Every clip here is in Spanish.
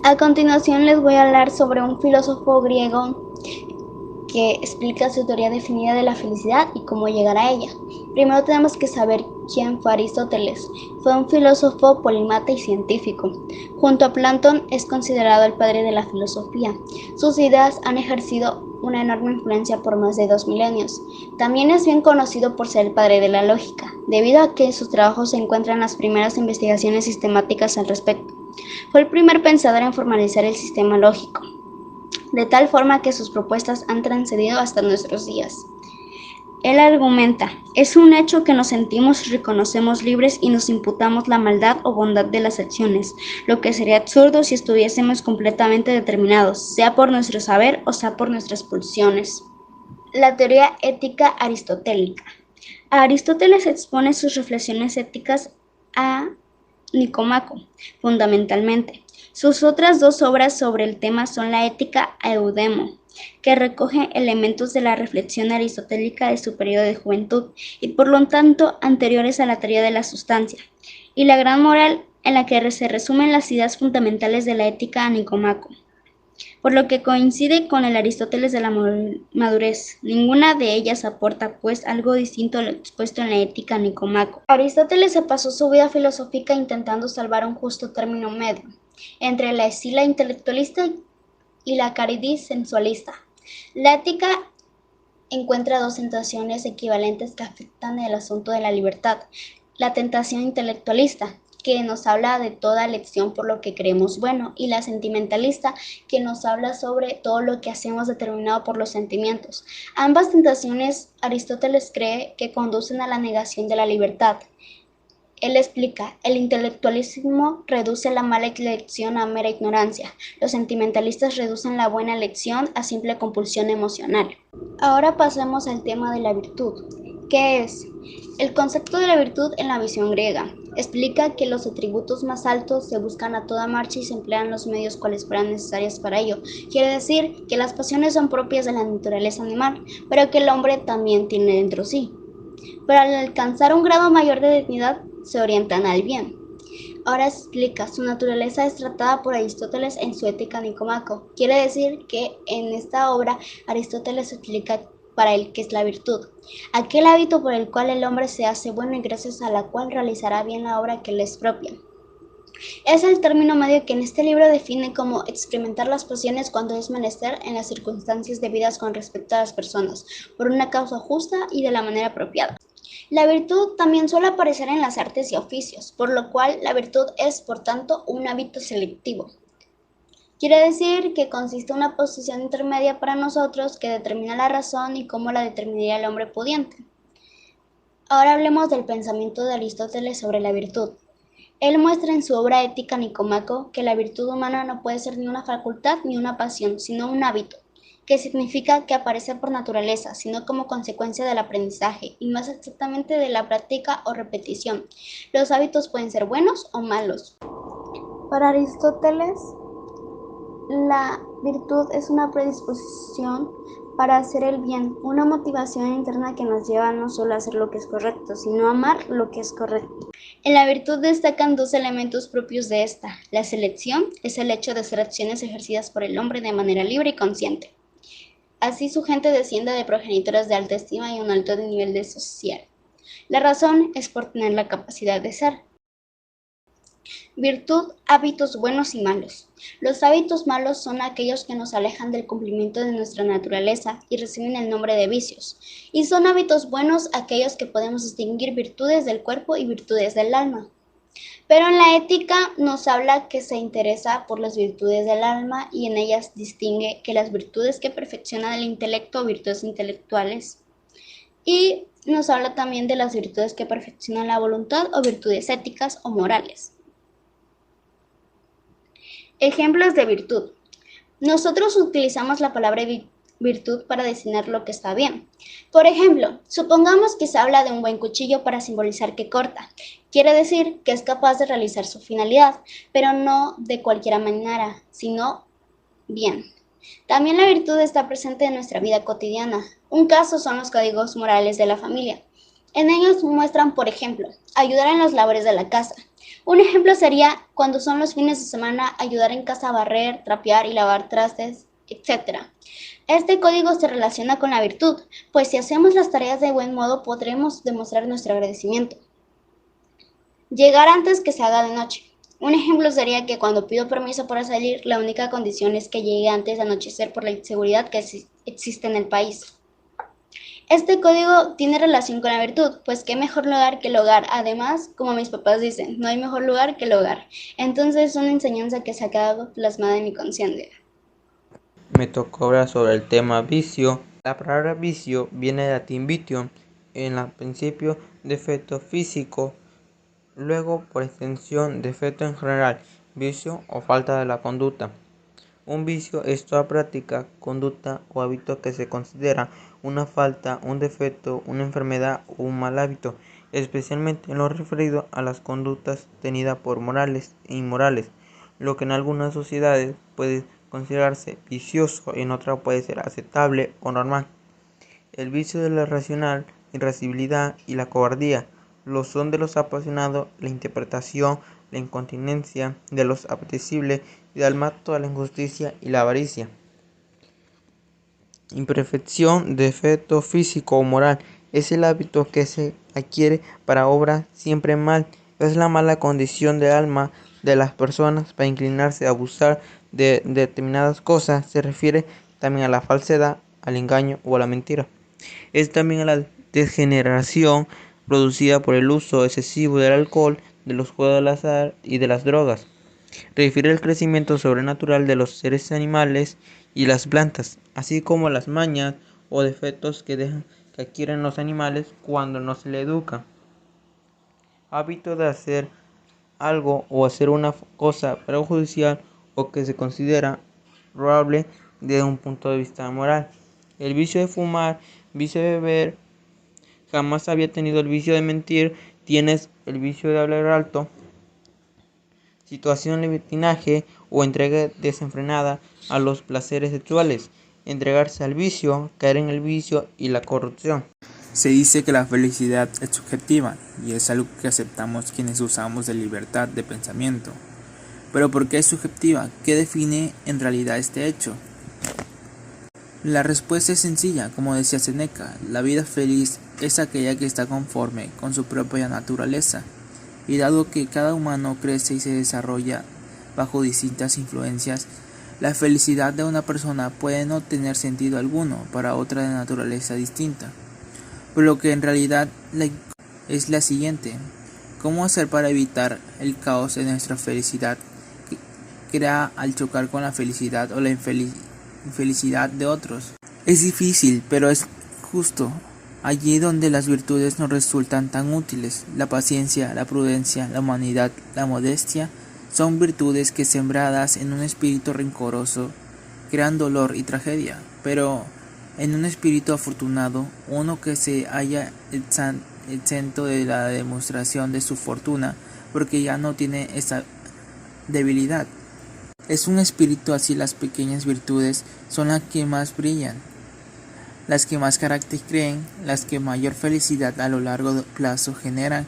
A continuación les voy a hablar sobre un filósofo griego que explica su teoría definida de la felicidad y cómo llegar a ella. Primero tenemos que saber quién fue Aristóteles. Fue un filósofo, polímata y científico. Junto a Platón es considerado el padre de la filosofía. Sus ideas han ejercido una enorme influencia por más de 2 milenios. También es bien conocido por ser el padre de la lógica, debido a que en sus trabajos se encuentran las primeras investigaciones sistemáticas al respecto. Fue el primer pensador en formalizar el sistema lógico, de tal forma que sus propuestas han trascendido hasta nuestros días. Él argumenta, es un hecho que nos sentimos y reconocemos libres y nos imputamos la maldad o bondad de las acciones, lo que sería absurdo si estuviésemos completamente determinados, sea por nuestro saber o sea por nuestras pulsiones. La teoría ética aristotélica. Aristóteles expone sus reflexiones éticas a Nicómaco, fundamentalmente. Sus otras dos obras sobre el tema son la Ética a Eudemo, que recoge elementos de la reflexión aristotélica de su periodo de juventud y por lo tanto anteriores a la teoría de la sustancia, y la Gran Moral, en la que se resumen las ideas fundamentales de la ética a Nicómaco, por lo que coincide con el Aristóteles de la madurez. Ninguna de ellas aporta, pues, algo distinto a lo expuesto en la Ética a Nicómaco. Aristóteles se pasó su vida filosófica intentando salvar un justo término medio entre la escila intelectualista y la caridad sensualista. La ética encuentra dos tentaciones equivalentes que afectan el asunto de la libertad. La tentación intelectualista, que nos habla de toda elección por lo que creemos bueno, y la sentimentalista, que nos habla sobre todo lo que hacemos determinado por los sentimientos. Ambas tentaciones Aristóteles cree que conducen a la negación de la libertad. Él explica, el intelectualismo reduce la mala elección a mera ignorancia, los sentimentalistas reducen la buena elección a simple compulsión emocional. Ahora pasemos al tema de la virtud. ¿Qué es? El concepto de la virtud en la visión griega explica que los atributos más altos se buscan a toda marcha y se emplean los medios cuales fueran necesarios para ello. Quiere decir que las pasiones son propias de la naturaleza animal, pero que el hombre también tiene dentro sí. Pero al alcanzar un grado mayor de dignidad, se orientan al bien. Ahora explica, su naturaleza es tratada por Aristóteles en su Ética Nicómaco. Quiere decir que en esta obra Aristóteles explica para él qué es la virtud, aquel hábito por el cual el hombre se hace bueno y gracias a la cual realizará bien la obra que le es propia. Es el término medio que en este libro define como experimentar las pasiones cuando es menester en las circunstancias debidas con respecto a las personas, por una causa justa y de la manera apropiada. La virtud también suele aparecer en las artes y oficios, por lo cual la virtud es, por tanto, un hábito selectivo. Quiere decir que consiste en una posición intermedia para nosotros que determina la razón y cómo la determinaría el hombre pudiente. Ahora hablemos del pensamiento de Aristóteles sobre la virtud. Él muestra en su obra Ética Nicómaco que la virtud humana no puede ser ni una facultad ni una pasión, sino un hábito, que significa que aparece por naturaleza, sino como consecuencia del aprendizaje, y más exactamente de la práctica o repetición. Los hábitos pueden ser buenos o malos. Para Aristóteles, la virtud es una predisposición para hacer el bien, una motivación interna que nos lleva no solo a hacer lo que es correcto, sino a amar lo que es correcto. En la virtud destacan dos elementos propios de esta. La selección es el hecho de hacer acciones ejercidas por el hombre de manera libre y consciente. Así su gente desciende de progenitores de alta estima y un alto nivel de social. La razón es por tener la capacidad de ser. Virtud, hábitos buenos y malos. Los hábitos malos son aquellos que nos alejan del cumplimiento de nuestra naturaleza y reciben el nombre de vicios. Y son hábitos buenos aquellos que podemos distinguir virtudes del cuerpo y virtudes del alma. Pero en la ética nos habla que se interesa por las virtudes del alma y en ellas distingue que las virtudes que perfeccionan el intelecto o virtudes intelectuales. Y nos habla también de las virtudes que perfeccionan la voluntad o virtudes éticas o morales. Ejemplos de virtud. Nosotros utilizamos la palabra virtud para designar lo que está bien. Por ejemplo, supongamos que se habla de un buen cuchillo para simbolizar que corta. Quiere decir que es capaz de realizar su finalidad, pero no de cualquier manera, sino bien. También la virtud está presente en nuestra vida cotidiana. Un caso son los códigos morales de la familia. En ellos muestran, por ejemplo, ayudar en los labores de la casa. Un ejemplo sería cuando son los fines de semana, ayudar en casa a barrer, trapear y lavar trastes, etc. Este código se relaciona con la virtud, pues si hacemos las tareas de buen modo podremos demostrar nuestro agradecimiento. Llegar antes que se haga de noche. Un ejemplo sería que cuando pido permiso para salir, la única condición es que llegue antes de anochecer por la inseguridad que existe en el país. Este código tiene relación con la virtud, pues qué mejor lugar que el hogar. Además, como mis papás dicen, no hay mejor lugar que el hogar. Entonces es una enseñanza que se ha quedado plasmada en mi conciencia. Me tocó hablar sobre el tema vicio. La palabra vicio viene del latín vitium, en el principio defecto físico, luego por extensión defecto en general, vicio o falta de la conducta. Un vicio es toda práctica, conducta o hábito que se considera una falta, un defecto, una enfermedad o un mal hábito, especialmente en lo referido a las conductas tenidas por morales e inmorales, lo que en algunas sociedades puede considerarse vicioso y en otras puede ser aceptable o normal. El vicio de la irascibilidad y la cobardía lo son de los apasionados, la interpretación, la incontinencia, de los apetecibles y del mato a la injusticia y la avaricia. Imperfección, defecto físico o moral, es el hábito que se adquiere para obrar siempre mal. Es la mala condición del alma de las personas para inclinarse a abusar de determinadas cosas. Se refiere también a la falsedad, al engaño o a la mentira. Es también a la degeneración producida por el uso excesivo del alcohol, de los juegos del azar y de las drogas. Refiere al crecimiento sobrenatural de los seres animales y las plantas, así como las mañas o defectos que adquieren los animales cuando no se les educa. Hábito de hacer algo o hacer una cosa perjudicial o que se considera loable desde un punto de vista moral. El vicio de fumar, vicio de beber, jamás había tenido el vicio de mentir, tienes el vicio de hablar alto, situación de libertinaje o entrega desenfrenada a los placeres sexuales, entregarse al vicio, caer en el vicio y la corrupción. Se dice que la felicidad es subjetiva y es algo que aceptamos quienes usamos de libertad de pensamiento. Pero ¿por qué es subjetiva? ¿Qué define en realidad este hecho? La respuesta es sencilla, como decía Seneca, la vida feliz es aquella que está conforme con su propia naturaleza. Y dado que cada humano crece y se desarrolla bajo distintas influencias, la felicidad de una persona puede no tener sentido alguno para otra de naturaleza distinta. Por lo que en realidad es la siguiente: ¿cómo hacer para evitar el caos de nuestra felicidad que crea al chocar con la felicidad o la infelicidad de otros? Es difícil, pero es justo. Allí donde las virtudes nos resultan tan útiles, la paciencia, la prudencia, la humanidad, la modestia, son virtudes que sembradas en un espíritu rencoroso crean dolor y tragedia, pero en un espíritu afortunado, uno que se halla exento de la demostración de su fortuna, porque ya no tiene esa debilidad. Es un espíritu así las pequeñas virtudes son las que más brillan, las que más carácter creen, las que mayor felicidad a lo largo plazo generan,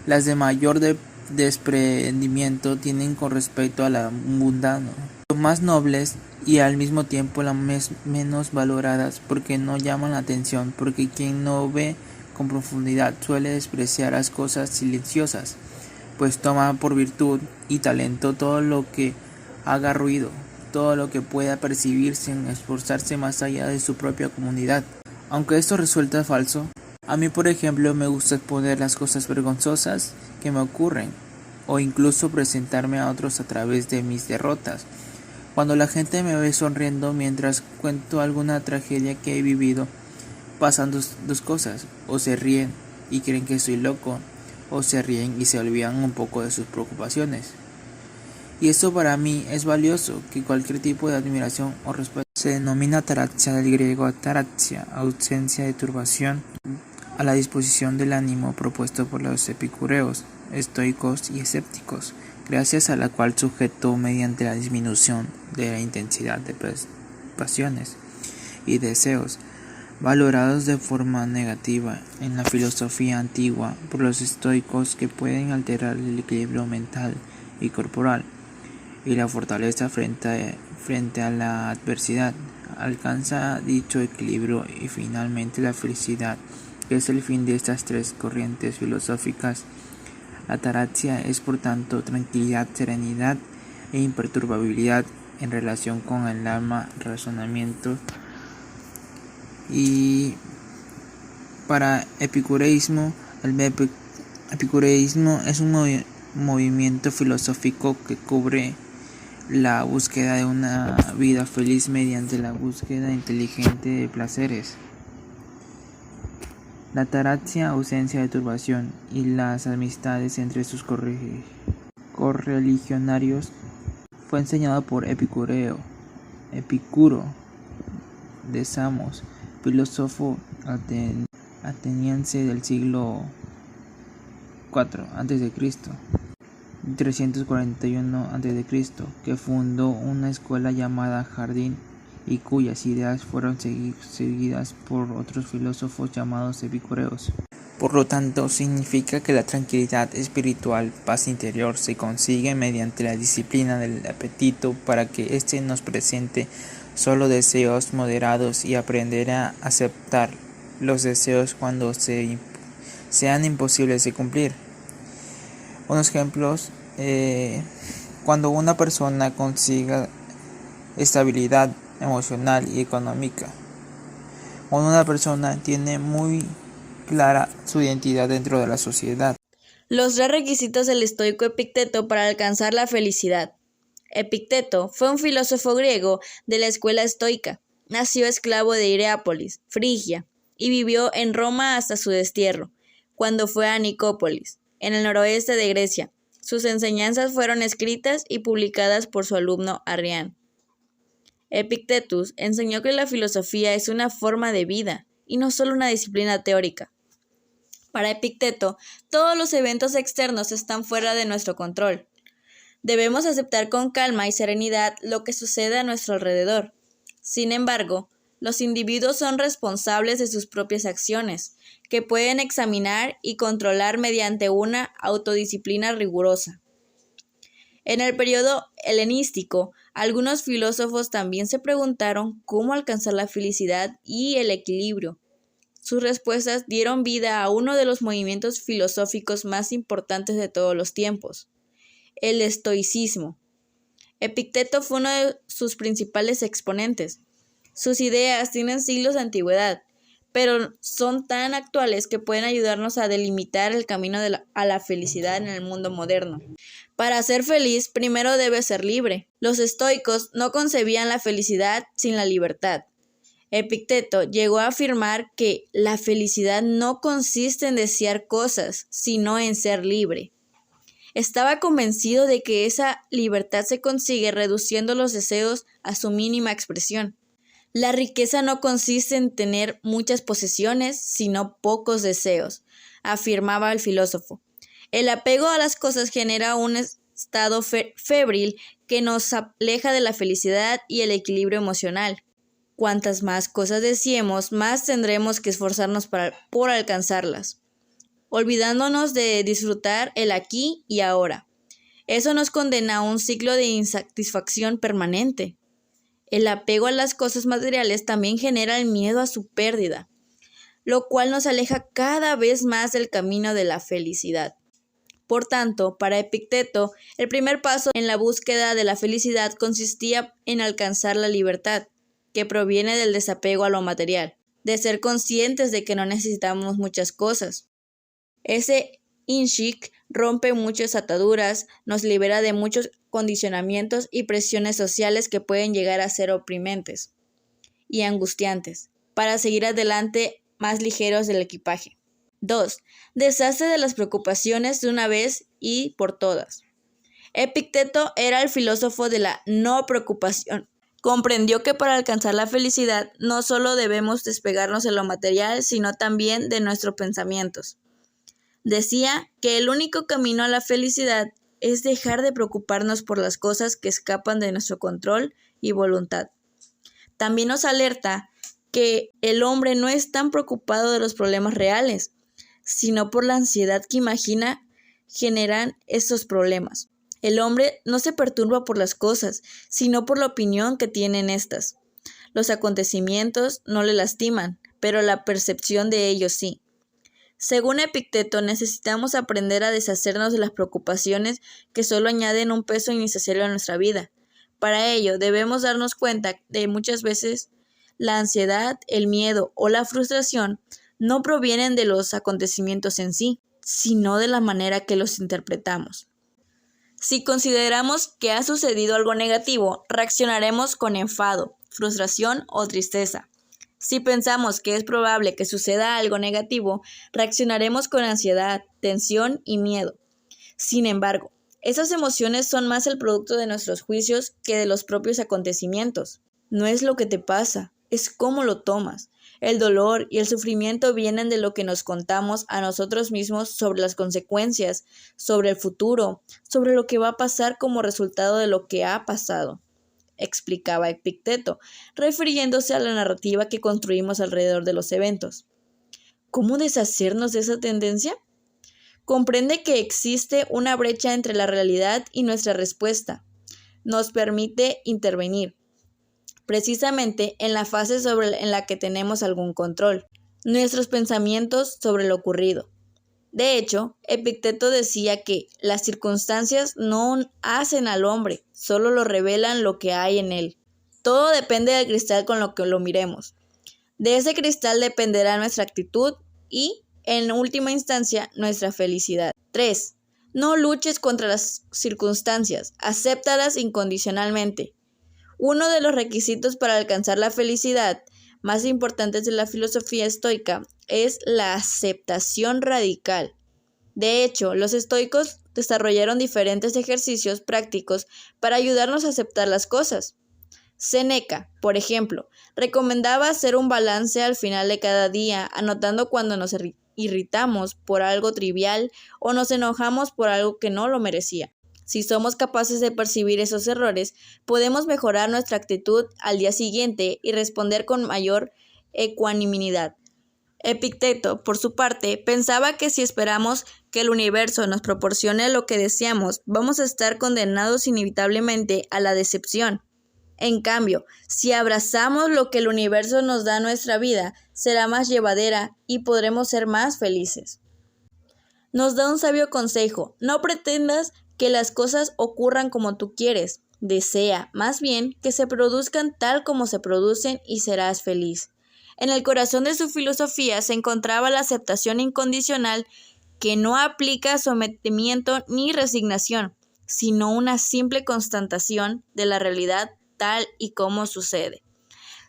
las de mayor desprendimiento tienen con respecto a la mundano, los más nobles y al mismo tiempo las menos valoradas porque no llaman la atención, porque quien no ve con profundidad suele despreciar las cosas silenciosas, pues toma por virtud y talento todo lo que haga ruido, todo lo que pueda percibirse sin esforzarse más allá de su propia comunidad. Aunque esto resulta falso, a mí por ejemplo me gusta exponer las cosas vergonzosas que me ocurren, o incluso presentarme a otros a través de mis derrotas. Cuando la gente me ve sonriendo mientras cuento alguna tragedia que he vivido, pasan dos cosas: o se ríen y creen que soy loco, o se ríen y se olvidan un poco de sus preocupaciones. Y esto para mí es valioso, que cualquier tipo de admiración o respeto. Se denomina ataraxia, del griego ataraxia, ausencia de turbación, a la disposición del ánimo propuesto por los epicureos, estoicos y escépticos, gracias a la cual sujeto mediante la disminución de la intensidad de pasiones y deseos valorados de forma negativa en la filosofía antigua por los estoicos, que pueden alterar el equilibrio mental y corporal y la fortaleza frente a la adversidad. Alcanza dicho equilibrio y finalmente la felicidad, que es el fin de estas tres corrientes filosóficas. Ataraxia es por tanto tranquilidad, serenidad e imperturbabilidad en relación con el alma, razonamiento. Y para epicureísmo, el epicureísmo es un movimiento filosófico que cubre la búsqueda de una vida feliz mediante la búsqueda inteligente de placeres. La ataraxia, ausencia de turbación, y las amistades entre sus correligionarios fue enseñado por Epicuro de Samos, filósofo ateniense del siglo IV a.C., 341 a.C., que fundó una escuela llamada Jardín y cuyas ideas fueron seguidas por otros filósofos llamados epicureos. Por lo tanto, significa que la tranquilidad espiritual, paz interior, se consigue mediante la disciplina del apetito para que éste nos presente solo deseos moderados y aprender a aceptar los deseos cuando sean imposibles de cumplir. Unos ejemplos: cuando una persona consiga estabilidad emocional y económica, cuando una persona tiene muy clara su identidad dentro de la sociedad. Los tres requisitos del estoico Epicteto para alcanzar la felicidad. Epicteto fue un filósofo griego de la escuela estoica. Nació esclavo de Hierápolis, Frigia, y vivió en Roma hasta su destierro, cuando fue a Nicópolis, en el noroeste de Grecia. Sus enseñanzas fueron escritas y publicadas por su alumno Arrián. Epictetus enseñó que la filosofía es una forma de vida y no solo una disciplina teórica. Para Epicteto, todos los eventos externos están fuera de nuestro control. Debemos aceptar con calma y serenidad lo que sucede a nuestro alrededor. Sin embargo, los individuos son responsables de sus propias acciones, que pueden examinar y controlar mediante una autodisciplina rigurosa. En el periodo helenístico, algunos filósofos también se preguntaron cómo alcanzar la felicidad y el equilibrio. Sus respuestas dieron vida a uno de los movimientos filosóficos más importantes de todos los tiempos, el estoicismo. Epicteto fue uno de sus principales exponentes. Sus ideas tienen siglos de antigüedad, pero son tan actuales que pueden ayudarnos a delimitar el camino a la felicidad en el mundo moderno. Para ser feliz, primero debes ser libre. Los estoicos no concebían la felicidad sin la libertad. Epicteto llegó a afirmar que la felicidad no consiste en desear cosas, sino en ser libre. Estaba convencido de que esa libertad se consigue reduciendo los deseos a su mínima expresión. La riqueza no consiste en tener muchas posesiones, sino pocos deseos, afirmaba el filósofo. El apego a las cosas genera un estado febril que nos aleja de la felicidad y el equilibrio emocional. Cuantas más cosas deseemos, más tendremos que esforzarnos por alcanzarlas, olvidándonos de disfrutar el aquí y ahora. Eso nos condena a un ciclo de insatisfacción permanente. El apego a las cosas materiales también genera el miedo a su pérdida, lo cual nos aleja cada vez más del camino de la felicidad. Por tanto, para Epicteto, el primer paso en la búsqueda de la felicidad consistía en alcanzar la libertad, que proviene del desapego a lo material, de ser conscientes de que no necesitamos muchas cosas. Ese insight rompe muchas ataduras, nos libera de muchos condicionamientos y presiones sociales que pueden llegar a ser oprimentes y angustiantes, para seguir adelante más ligeros del equipaje. 2. Deshace de las preocupaciones de una vez y por todas. Epicteto era el filósofo de la no preocupación. Comprendió que para alcanzar la felicidad no solo debemos despegarnos de lo material, sino también de nuestros pensamientos. Decía que el único camino a la felicidad es dejar de preocuparnos por las cosas que escapan de nuestro control y voluntad. También nos alerta que el hombre no es tan preocupado de los problemas reales, sino por la ansiedad que imagina generan estos problemas. El hombre no se perturba por las cosas, sino por la opinión que tienen estas. Los acontecimientos no le lastiman, pero la percepción de ellos sí. Según Epicteto, necesitamos aprender a deshacernos de las preocupaciones que solo añaden un peso innecesario a nuestra vida. Para ello, debemos darnos cuenta de muchas veces la ansiedad, el miedo o la frustración no provienen de los acontecimientos en sí, sino de la manera que los interpretamos. Si consideramos que ha sucedido algo negativo, reaccionaremos con enfado, frustración o tristeza. Si pensamos que es probable que suceda algo negativo, reaccionaremos con ansiedad, tensión y miedo. Sin embargo, esas emociones son más el producto de nuestros juicios que de los propios acontecimientos. No es lo que te pasa, es cómo lo tomas. El dolor y el sufrimiento vienen de lo que nos contamos a nosotros mismos sobre las consecuencias, sobre el futuro, sobre lo que va a pasar como resultado de lo que ha pasado, explicaba Epicteto, refiriéndose a la narrativa que construimos alrededor de los eventos. ¿Cómo deshacernos de esa tendencia? Comprende que existe una brecha entre la realidad y nuestra respuesta. Nos permite intervenir, precisamente en la fase en la que tenemos algún control, nuestros pensamientos sobre lo ocurrido. De hecho, Epicteto decía que las circunstancias no hacen al hombre, solo lo revelan lo que hay en él. Todo depende del cristal con lo que lo miremos. De ese cristal dependerá nuestra actitud y, en última instancia, nuestra felicidad. 3. No luches contra las circunstancias, acéptalas incondicionalmente. Uno de los requisitos para alcanzar la felicidad más importantes de la filosofía estoica es la aceptación radical. De hecho, los estoicos desarrollaron diferentes ejercicios prácticos para ayudarnos a aceptar las cosas. Séneca, por ejemplo, recomendaba hacer un balance al final de cada día, anotando cuando nos irritamos por algo trivial o nos enojamos por algo que no lo merecía. Si somos capaces de percibir esos errores, podemos mejorar nuestra actitud al día siguiente y responder con mayor ecuanimidad. Epicteto, por su parte, pensaba que si esperamos que el universo nos proporcione lo que deseamos, vamos a estar condenados inevitablemente a la decepción. En cambio, si abrazamos lo que el universo nos da a nuestra vida, será más llevadera y podremos ser más felices. Nos da un sabio consejo: no pretendas que las cosas ocurran como tú quieres, desea, más bien, que se produzcan tal como se producen y serás feliz. En el corazón de su filosofía se encontraba la aceptación incondicional que no aplica sometimiento ni resignación, sino una simple constatación de la realidad tal y como sucede.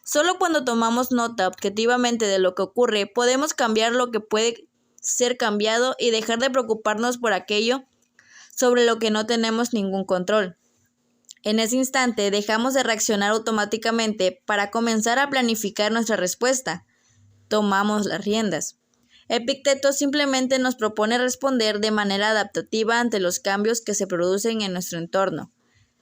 Solo cuando tomamos nota objetivamente de lo que ocurre, podemos cambiar lo que puede ser cambiado y dejar de preocuparnos por aquello sobre lo que no tenemos ningún control. En ese instante dejamos de reaccionar automáticamente para comenzar a planificar nuestra respuesta. Tomamos las riendas. Epicteto simplemente nos propone responder de manera adaptativa ante los cambios que se producen en nuestro entorno,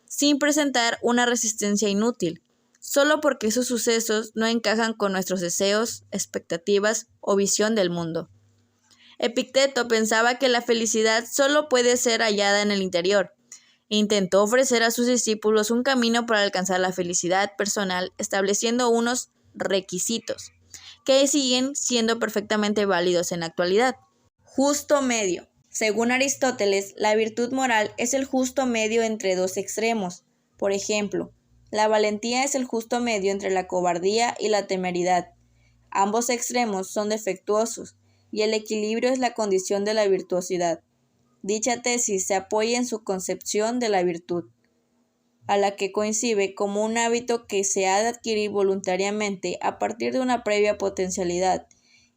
sin presentar una resistencia inútil, solo porque esos sucesos no encajan con nuestros deseos, expectativas o visión del mundo. Epicteto pensaba que la felicidad solo puede ser hallada en el interior. Intentó ofrecer a sus discípulos un camino para alcanzar la felicidad personal, estableciendo unos requisitos que siguen siendo perfectamente válidos en la actualidad. Justo medio. Según Aristóteles, la virtud moral es el justo medio entre dos extremos. Por ejemplo, la valentía es el justo medio entre la cobardía y la temeridad. Ambos extremos son defectuosos, y el equilibrio es la condición de la virtuosidad. Dicha tesis se apoya en su concepción de la virtud, a la que concibe como un hábito que se ha de adquirir voluntariamente a partir de una previa potencialidad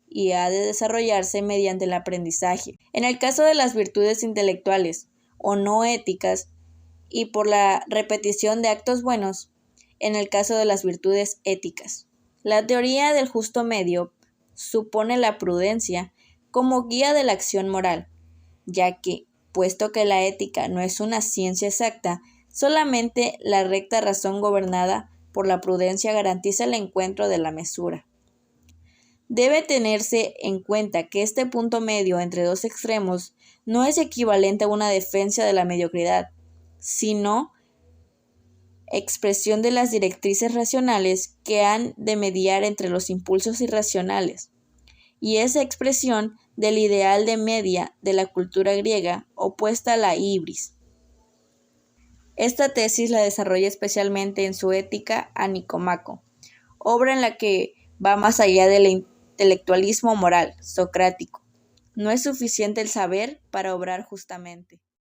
y ha de desarrollarse mediante el aprendizaje. En el caso de las virtudes intelectuales o no éticas, y por la repetición de actos buenos, en el caso de las virtudes éticas. La teoría del justo medio supone la prudencia como guía de la acción moral, ya que, puesto que la ética no es una ciencia exacta, solamente la recta razón gobernada por la prudencia garantiza el encuentro de la mesura. Debe tenerse en cuenta que este punto medio entre dos extremos no es equivalente a una defensa de la mediocridad, sino expresión de las directrices racionales que han de mediar entre los impulsos irracionales, y esa expresión del ideal de media de la cultura griega opuesta a la ibris. Esta tesis la desarrolla especialmente en su Ética a Nicomaco, obra en la que va más allá del intelectualismo moral socrático. No es suficiente el saber para obrar justamente.